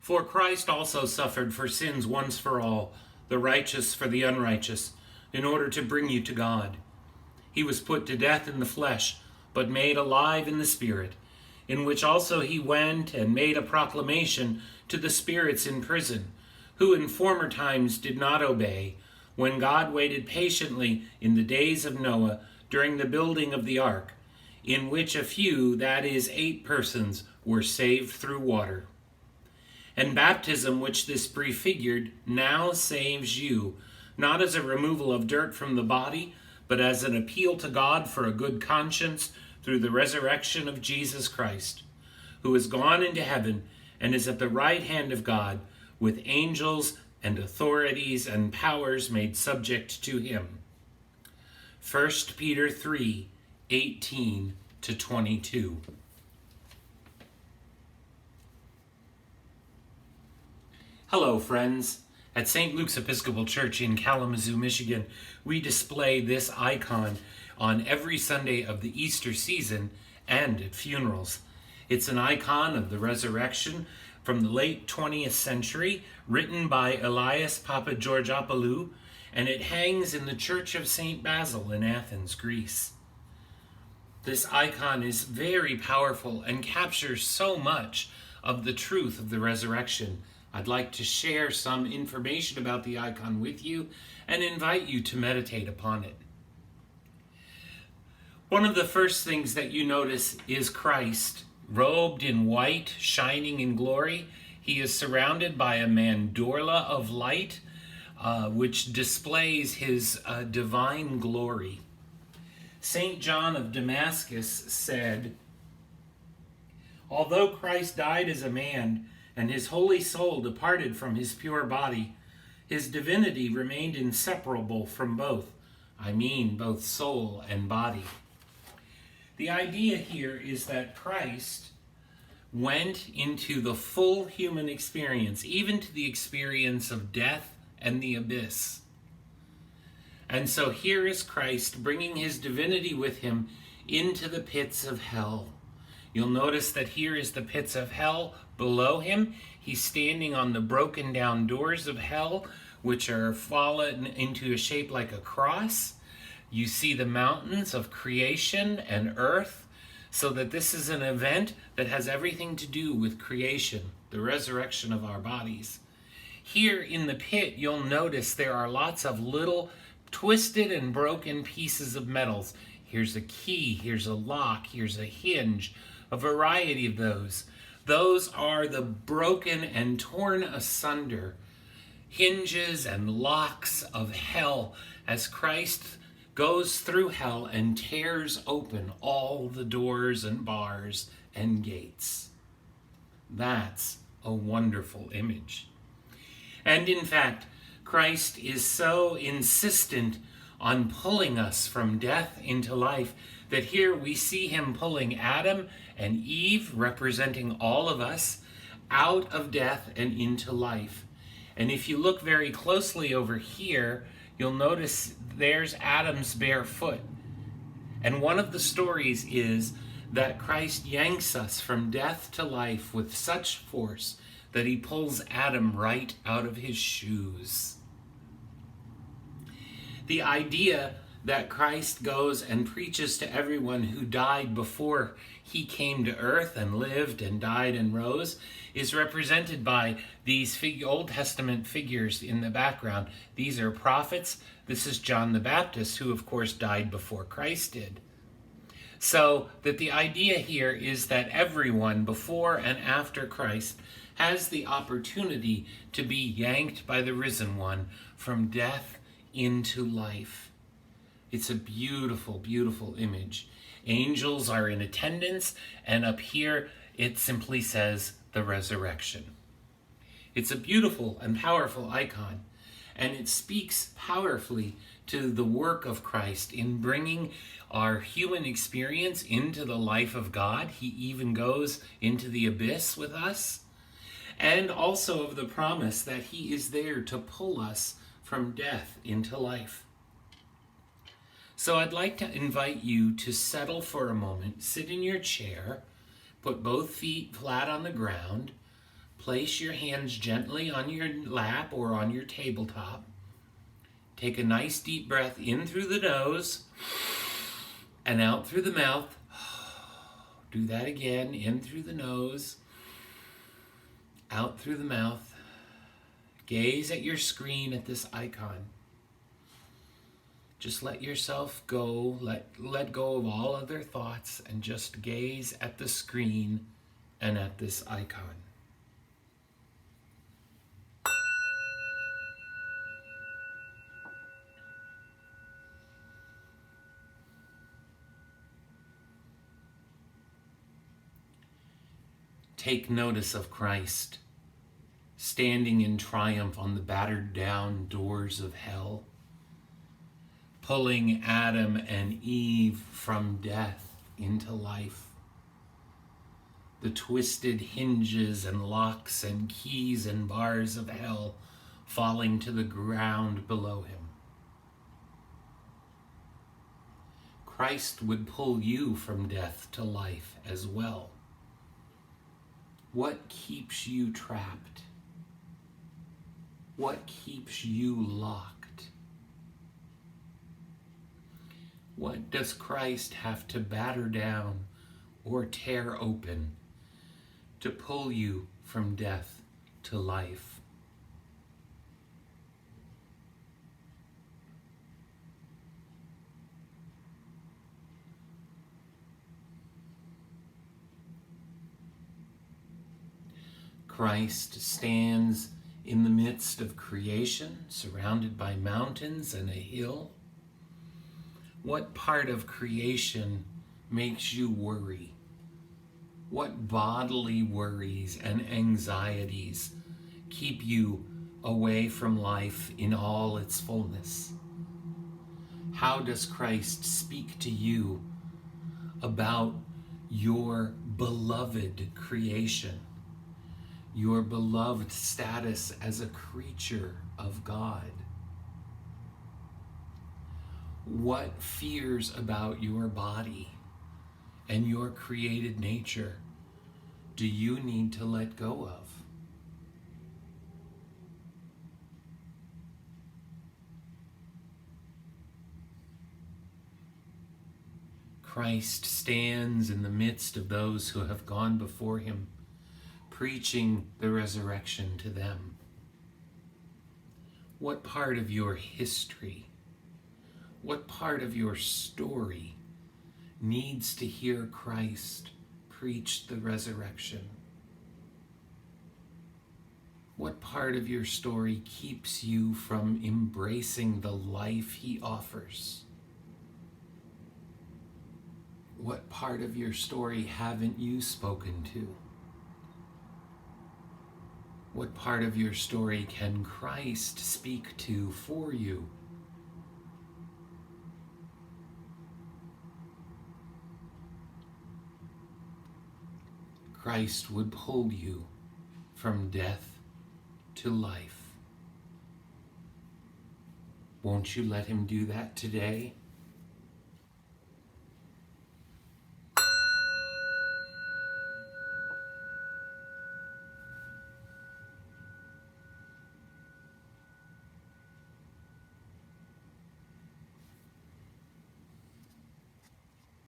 For Christ also suffered for sins once for all, the righteous for the unrighteous, in order to bring you to God. He was put to death in the flesh, but made alive in the Spirit, in which also he went and made a proclamation to the spirits in prison, who in former times did not obey, when God waited patiently in the days of Noah during the building of the ark, in which a few, that is, 8 persons, were saved through water. And baptism, which this prefigured, now saves you, not as a removal of dirt from the body, but as an appeal to God for a good conscience through the resurrection of Jesus Christ, who has gone into heaven and is at the right hand of God, with angels and authorities and powers made subject to him. 1 Peter 3:18-22. Hello, friends. At St. Luke's Episcopal Church in Kalamazoo, Michigan, we display this icon on every Sunday of the Easter season and at funerals. It's an icon of the resurrection from the late 20th century, written by Elias Papageorgiopoulos, and it hangs in the Church of St. Basil in Athens, Greece. This icon is very powerful and captures so much of the truth of the resurrection. I'd like to share some information about the icon with you and invite you to meditate upon it. One of the first things that you notice is Christ, robed in white, shining in glory. He is surrounded by a mandorla of light, which displays his divine glory. St. John of Damascus said, "Although Christ died as a man, and his holy soul departed from his pure body, his divinity remained inseparable from both. I mean, both soul and body." The idea here is that Christ went into the full human experience, even to the experience of death and the abyss. And so here is Christ bringing his divinity with him into the pits of hell. You'll notice that here is the pits of hell below him. He's standing on the broken down doors of hell, which are fallen into a shape like a cross. You see the mountains of creation and earth, so that this is an event that has everything to do with creation, the resurrection of our bodies. Here in the pit, you'll notice there are lots of little twisted and broken pieces of metals. Here's a key, here's a lock, here's a hinge, a variety of those. Those are the broken and torn asunder hinges and locks of hell as Christ goes through hell and tears open all the doors and bars and gates. That's a wonderful image. And in fact, Christ is so insistent on pulling us from death into life that here we see him pulling Adam and Eve, representing all of us, out of death and into life. And if you look very closely over here, you'll notice there's Adam's bare foot. And one of the stories is that Christ yanks us from death to life with such force that he pulls Adam right out of his shoes. The idea that Christ goes and preaches to everyone who died before he came to earth and lived and died and rose is represented by these Old Testament figures in the background. These are prophets. This is John the Baptist, who of course died before Christ did. So that the idea here is that everyone before and after Christ has the opportunity to be yanked by the risen one from death into life. It's a beautiful, beautiful image. Angels are in attendance, and up here it simply says the resurrection. It's a beautiful and powerful icon, and it speaks powerfully to the work of Christ in bringing our human experience into the life of God. He even goes into the abyss with us, and also of the promise that he is there to pull us from death into life. So I'd like to invite you to settle for a moment, sit in your chair, put both feet flat on the ground, Place your hands gently on your lap or on your tabletop. Take a nice deep breath in through the nose and out through the mouth. Do that again, in through the nose, out through the mouth. Gaze at your screen at this icon. Just let yourself go, let go of all other thoughts and just gaze at the screen and at this icon. Take notice of Christ, standing in triumph on the battered down doors of hell, pulling Adam and Eve from death into life. The twisted hinges and locks and keys and bars of hell falling to the ground below him. Christ would pull you from death to life as well. What keeps you trapped? What keeps you locked? What does Christ have to batter down or tear open to pull you from death to life? Christ stands in the midst of creation, surrounded by mountains and a hill. What part of creation makes you worry? What bodily worries and anxieties keep you away from life in all its fullness? How does Christ speak to you about your beloved creation? Your beloved status as a creature of God? What fears about your body and your created nature do you need to let go of? Christ stands in the midst of those who have gone before him, preaching the resurrection to them. What part of your history, what part of your story needs to hear Christ preach the resurrection? What part of your story keeps you from embracing the life he offers? What part of your story haven't you spoken to? What part of your story can Christ speak to for you? Christ would pull you from death to life. Won't you let him do that today?